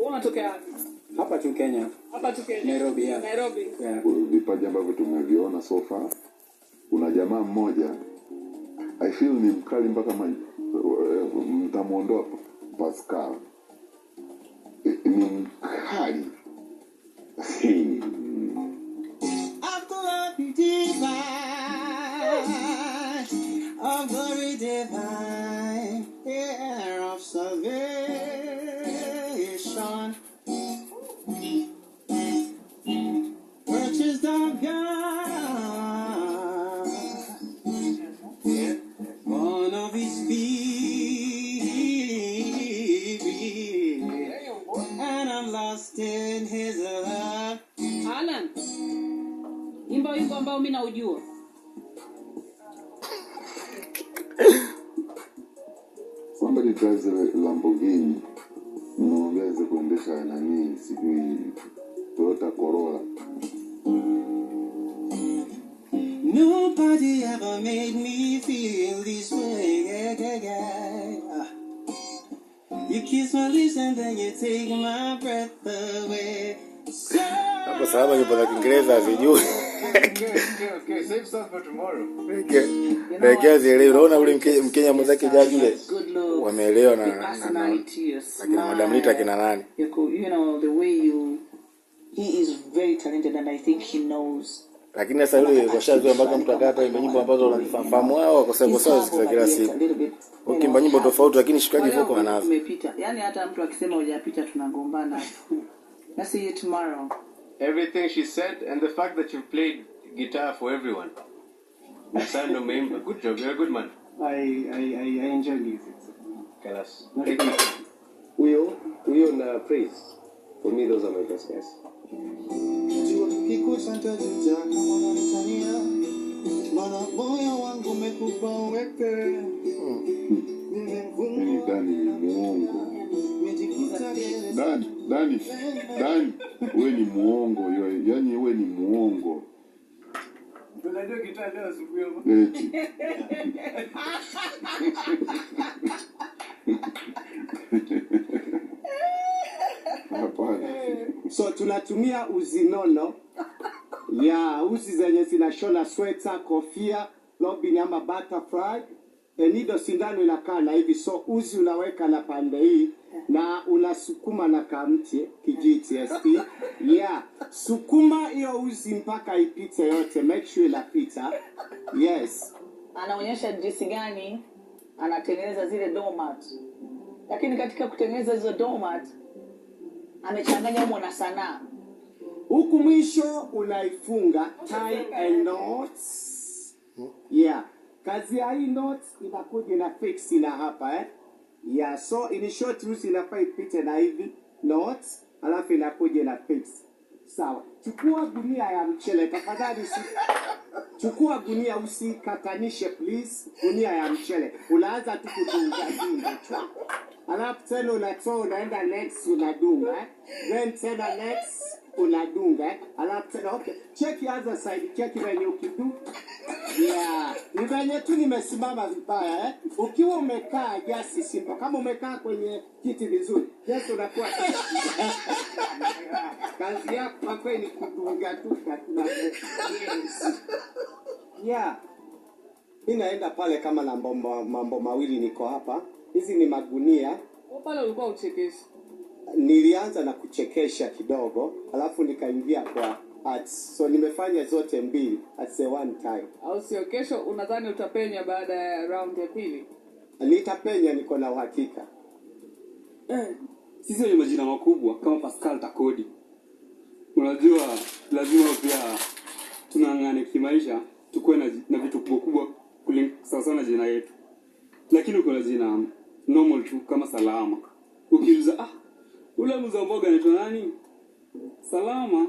Unatokea hapa tu Kenya. Hapa tu Kenya. Nairobi. Nairobi. Vipaji ambavyo tumeviona so far. Kuna jamaa mmoja I feel ni mkali mpaka mtamuondoa Pascal. Ni mkali. Of glory divine, heir of salvation, purchased of God, born of His Spirit, and I'm lost in His love. Alan, imba wimbo ambao mimi naujua. Somebody drives a Lamborghini. Mwongeze kuendesha nani sijui Toyota Corolla. Nobody ever made me feel this way. You kiss my lips and then you take my breath away. Hapo sababu yupo za Kiingereza sijui. Okay, save some for tomorrow. Leo unaona ule Mkenya mwenzake jaji yule wameelewa na Madam Rita kina nani. You know the way he is very talented and I think he knows. Lakini sasa yule washazoea mpaka mtu akata imba nyimbo ambazo wanazifahamu wao kwa sababu sasa kila siku. Ukimba nyimbo tofauti lakini shikaji voko anazo. Umepita. Yaani hata mtu akisema hujapita tunagombana. Let's see you tomorrow. Everything she said and the fact that you played guitar for everyone. Asante umeimba. Good job. You're a good man. I enjoy music. Kalas. Uyo na praise. For me those are my best guys. Dani, wewe ni muongo, yani wewe ni muongo. Tunajua gitaa leo asubuhi hapo. So tunatumia uzi nono ya uzi zenye zinashona sweater, kofia, lobby ama butterfly. Nido sindano inakaa na hivi, so uzi unaweka na pande hii na unasukuma na kamti kijiti ST. Yeah, sukuma hiyo uzi mpaka ipite yote, make sure inapita. Yes. Anaonyesha jinsi gani anatengeneza zile doormat. Lakini katika kutengeneza hizo doormat amechanganya mwana sanaa. Huku mwisho unaifunga tie and knots. Yeah. Kazi ya hii knot inakuja na fix na hapa Yeah, so in short usi inafaa ipite na hivi knot, alafu inakuja na fix. Sawa. Chukua gunia ya mchele tafadhali. Chukua gunia, usikatanishe please. Gunia ya mchele. Unaanza tu kudunga. Alafu tena unatoa unaenda next unadunga. Then tena next unadunga. Alafu tena okay. Check the other side. Check venye ukidu. Yeah. Ni venye tu nimesimama vibaya Ukiwa umekaa just simple. Kama umekaa kwenye kiti vizuri. Just unakuwa. Kazi yako hapo ni kudunga tu na Yeah. Mimi naenda pale kama na mambo mawili niko hapa. Hizi ni magunia. Pale ulikuwa uchekesha. Nilianza na kuchekesha kidogo, alafu nikaingia kwa arts. So nimefanya zote mbili at the one time. Au sio? Kesho unadhani utapenya baada ya round ya pili? Nitapenya, niko na uhakika. Sisi wenye majina makubwa kama Pascal Takodi. Unajua lazima pia tunang'ane kimaisha, tukue na vitu kubwa sawa sana jina yetu. Lakini uko na jina normal tu kama Salama. Ukiuliza ule mzee mboga anaitwa nani? Salama.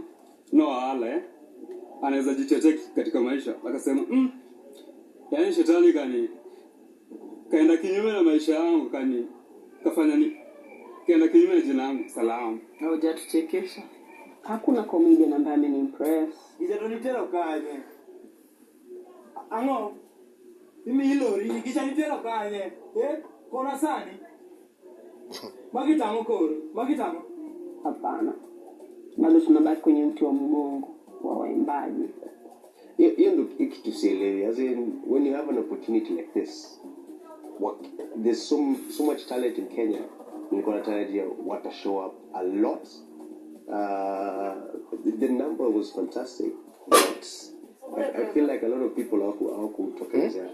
No wala anaweza jitetea katika maisha. Akasema yaani shetani kaenda kinyume na maisha yangu kafanya kaenda kinyume na jina langu Salama. Hujatuchekesha. Hakuna comedian ambaye amenimpress. Ijatonitera ukaje. Ango. Mimi hilo ikishanitera ukaje. Kona sani. Magitamo koro. Magitamo. Hapana, bado tunabaki kwenye mti wa mgongo wa waimbaji. Hiyo ndio kitu sielewi. As in, when you have an opportunity like this, there's so much talent in Kenya. Nilikuwa natarajia wata show up a lot. The number was fantastic, but I feel like a lot of people hawakutokelezea.